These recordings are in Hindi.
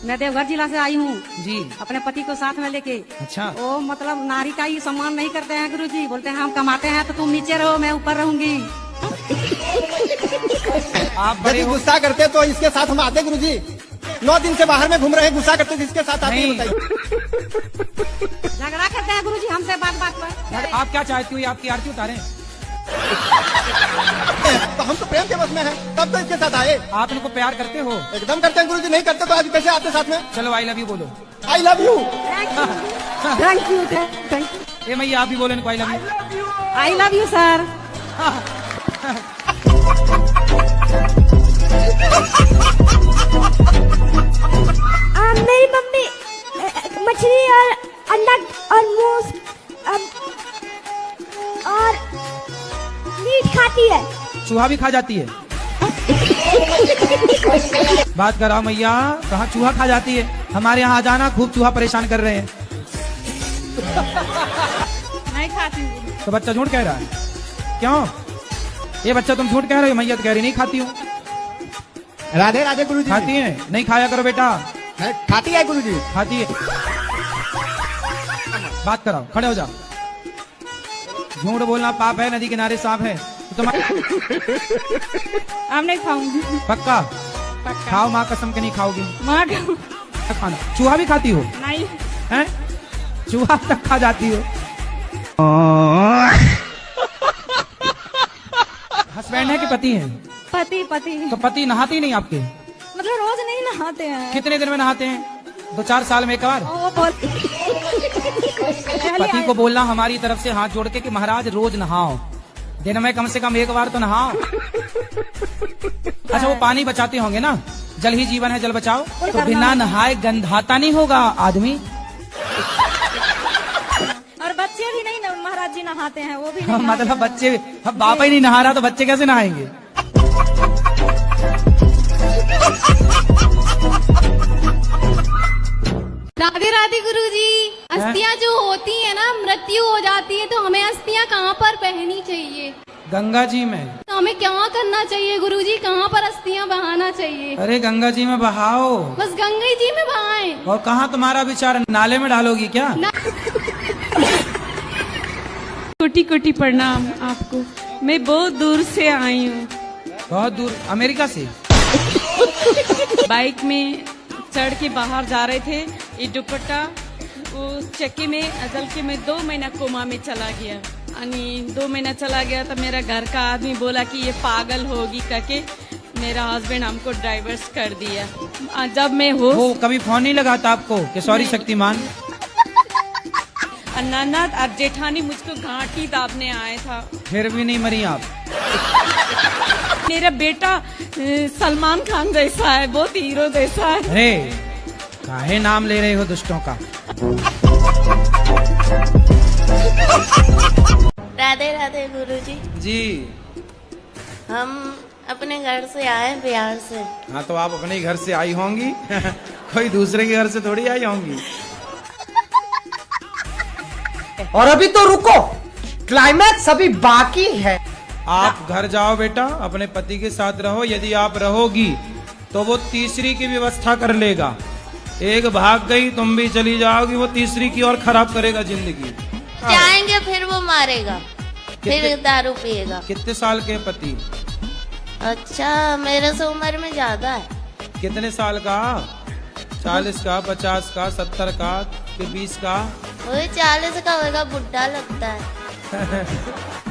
मैं देवघर जिला से आई हूँ जी। अपने पति को साथ में लेके। अच्छा। वो मतलब नारी का ही सम्मान नहीं करते हैं गुरुजी, बोलते हैं हम कमाते हैं तो तुम नीचे रहो, मैं ऊपर रहूंगी। आप बड़े गुस्सा करते तो इसके साथ हम आते गुरुजी। 9 दिन से बाहर में घूम रहे हैं, गुस्सा करते तो इसके साथ आते हैं, बताइए। झगड़ा करते हैं गुरुजी हमसे बात बात पर। आप क्या चाहती हो, आपकी आरती उतारें? तो हम तो प्रेम के बस में हैं, तब तो इसके साथ आए। आप इनको प्यार करते हो? एकदम करते हैं गुरुजी, नहीं करते तो आज कैसे आते साथ में। चलो आई लव यू बोलो। I love you. Thank you thank you. ए मैया आप भी बोलो इनको I love you. I love you sir. मेरी मम्मी मछली और अंडा और मूस और मीट खाती है। चूहा भी खा जाती है? बात कराओ मैया, कहाँ चूहा खा जाती है? हमारे यहाँ आ जाना, खूब चूहा परेशान कर रहे हैं। नहीं खाती हूँ। तो बच्चा झूठ कह रहा है क्यों? ये बच्चा तुम झूठ कह रहे हो, मैया तो कह रही नहीं खाती हूँ। राधे राधे गुरुजी। खाती है? नहीं खाया करो बेटा। खाती है गुरुजी। खाती है। बात कराओ, खड़े हो जाओ। झूठ बोलना पाप है, नदी किनारे सांप है। तो अब नहीं खाऊंगी। पक्का? पक्का। खाओ माँ कसम के नहीं खाओगी। माँ खाना। चूहा भी खाती हो? नहीं। हैं? चूहा तक खा जाती हो? हस्बैंड है कि पति है? पति पति। तो पति नहाते ही नहीं आपके? मतलब रोज नहीं नहाते हैं। कितने दिन में नहाते हैं? 2-4 साल में एक बार? वो बोल पति को बोलना हमारी तरफ से हाथ जोड़ के कि महाराज रोज नहाओ, दिन में कम से कम एक बार तो नहाओ। अच्छा वो पानी बचाते होंगे ना, जल ही जीवन है जल बचाओ। तो बिना नहाए गंधाता नहीं होगा आदमी। और बच्चे भी नहीं ना महाराज जी नहाते हैं, वो भी नहीं मतलब बच्चे, अब बाप ही नहीं नहा रहा तो बच्चे कैसे नहाएंगे? राधे राधे गुरुजी। अस्थियां जो होती है ना, मृत्यु हो जाती है, तो हमें अस्थियां कहाँ पर पहननी चाहिए? गंगा जी में। तो हमें क्या करना चाहिए गुरुजी, कहाँ पर अस्थियां बहाना चाहिए? अरे गंगा जी में बहाओ। बस गंगा जी में बहाएं। और कहाँ तुम्हारा विचार, नाले में डालोगी क्या? कोटि कोटि प्रणाम आपको। मैं बहुत दूर से आई हूँ। बहुत दूर? अमेरिका से? बाइक में चढ़ के बाहर जा रहे थे, ये दुपट्टा वो चक्के में अजल के में 2 महीना कोमा में चला गया। 2 महीना चला गया तो मेरा घर का आदमी बोला कि ये पागल होगी करके मेरा हस्बैंड हमको डाइवर्स कर दिया। जब मैं हो वो कभी फोन नहीं लगाता आपको कि सॉरी शक्तिमान? ननद और जेठानी मुझको घाटी दाबने आए था। फिर भी नहीं मरी आप? मेरा बेटा सलमान खान जैसा है, बहुत हीरो जैसा है। अरे काहे नाम ले रहे हो दुष्टों का? राधे राधे गुरुजी। जी। हम अपने घर से आए बिहार से। हाँ तो आप अपने घर से आई होंगी कोई दूसरे के घर से थोड़ी आई होंगी। और अभी तो रुको, क्लाइमैक्स अभी बाकी है। आप घर जाओ बेटा, अपने पति के साथ रहो। यदि आप रहोगी तो वो तीसरी की व्यवस्था कर लेगा। एक भाग गई, तुम भी चली जाओगी, वो तीसरी की और खराब करेगा जिंदगी। जाएंगे फिर वो मारेगा, फिर दारू पिएगा। कितने साल के पति? अच्छा मेरे से उम्र में ज्यादा है। कितने साल का? 40 का, 50 का, 70 का, 20 का? वही 40 का होगा, बुढ़ा लगता है।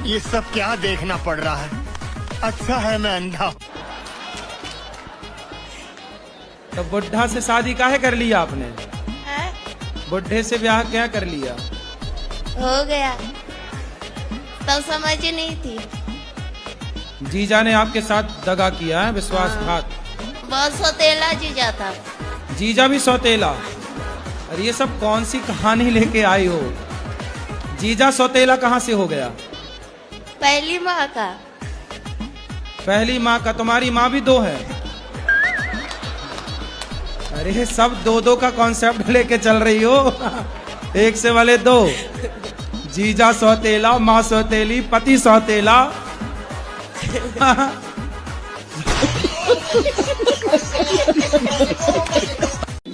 ये सब क्या देखना पड़ रहा है? अच्छा है मैं अंधा। तो बुढ़ा से शादी काहे कर लिया आपने? बुढ़े से ब्याह क्या कर लिया? हो गया, तब समझ ही नहीं थी। जीजा ने आपके साथ दगा किया है, विश्वासघात। बहुत सौतेला जीजा था। जीजा भी सौतेला? अरे ये सब कौन सी कहानी लेके आई हो? जीजा सौतेला कहाँ से हो गया? पहली माँ का। पहली माँ का? तुम्हारी माँ भी 2 है? अरे सब 2-2 का कॉन्सेप्ट लेके चल रही हो। एक से वाले 2। जीजा सौतेला, माँ सौतेली, पति सौतेला।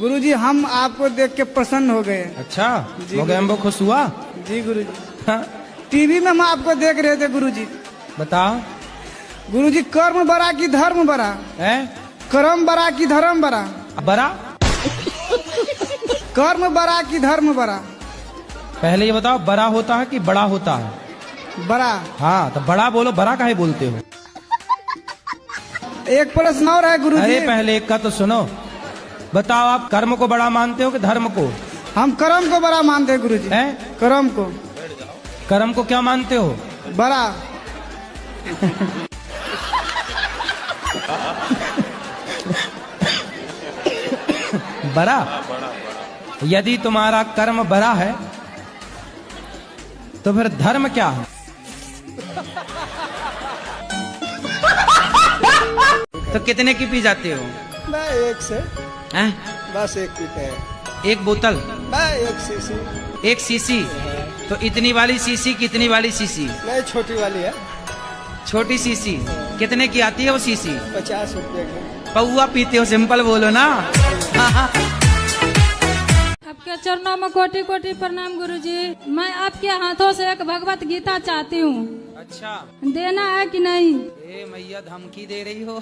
गुरुजी हम आपको देख के प्रसन्न हो गए। अच्छा, मोगेम्बो खुश हुआ? जी गुरुजी। हाँ? टीवी में हम आपको देख रहे थे गुरुजी। बताओ गुरुजी, कर्म बड़ा की धर्म बड़ा है? कर्म बड़ा की धर्म बड़ा? बड़ा? कर्म बड़ा की धर्म बड़ा? पहले ये बताओ, बड़ा होता है कि बड़ा होता है? बड़ा। हाँ, तो बड़ा बोलो, बड़ा काहे बोलते हो? एक प्रश्न और है गुरुजी। अरे पहले एक का तो सुनो। बताओ, आप कर्म को बड़ा मानते हो कि धर्म को? हम कर्म को बड़ा मानते हैं गुरुजी। हैं? कर्म को। कर्म को क्या मानते हो? बड़ा। बड़ा? यदि तुम्हारा कर्म बड़ा है तो फिर धर्म क्या है? तो कितने की पी जाते हो? मैं एक से। हैं? बस एक पीते हैं। एक बोतल? मैं एक सीसी। एक सीसी? तो इतनी वाली सीसी, कितनी वाली सीसी? नहीं, छोटी वाली है। छोटी सीसी कितने की आती है वो सीसी? 50 रुपए की। पौआ पीते हो, सिंपल बोलो ना। आपके चरणों में कोटि कोटि प्रणाम गुरुजी। मैं आपके हाथों से एक भगवत गीता चाहती हूँ। अच्छा, देना है कि नहीं? ए मैया, धमकी दे रही हो?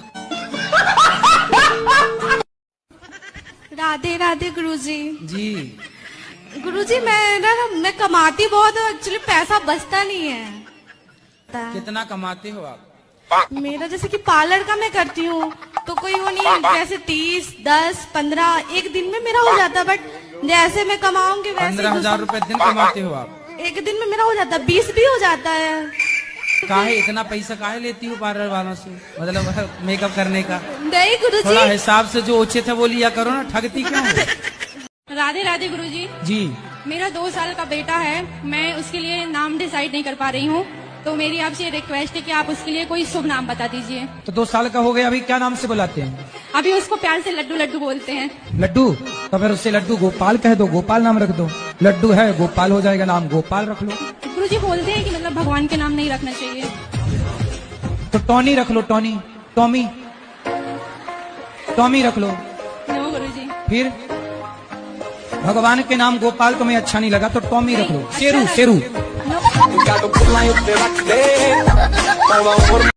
राधे राधे गुरुजी। जी। गुरुजी मैं कमाती बहुत हूँ, एक्चुअली पैसा बचता नहीं है। कितना कमाते हो आप? मेरा जैसे कि पार्लर का मैं करती हूँ तो कोई वो नहीं, जैसे 30, 10, 15 एक दिन में मेरा हो जाता, बट जैसे मैं कमाऊंगी वैसे 15,000 रुपए दिन कमाते हो आप? एक दिन में मेरा हो जाता, 20 भी हो जाता है। काहे इतना पैसा काहे लेती हो पार्लर वालों से, मतलब मेकअप करने का? नहीं गुरुजी, थोड़ा हिसाब से जो उचित है वो लिया करो ना, ठगती क्यों हो? राधे राधे गुरुजी। जी। मेरा 2 साल का बेटा है, मैं उसके लिए नाम डिसाइड नहीं कर पा रही हूँ, तो मेरी आपसे रिक्वेस्ट है कि आप उसके लिए कोई शुभ नाम बता दीजिए। तो 2 साल का हो गया, अभी क्या नाम से बुलाते हैं? अभी उसको प्यार से लड्डू लड्डू बोलते हैं। लड्डू? तो फिर उससे लड्डू गोपाल कह दो, गोपाल नाम रख दो। लड्डू है, गोपाल हो जाएगा, नाम गोपाल रख लो। गुरुजी बोलते हैं कि मतलब भगवान के नाम नहीं रखना चाहिए। तो टॉनी रख लो, टॉनी, टॉमी, टॉमी रख लो। नो गुरुजी। फिर भगवान के नाम गोपाल तुम्हें अच्छा नहीं लगा तो टॉमी रख लो। शेरू, शेरू। नो।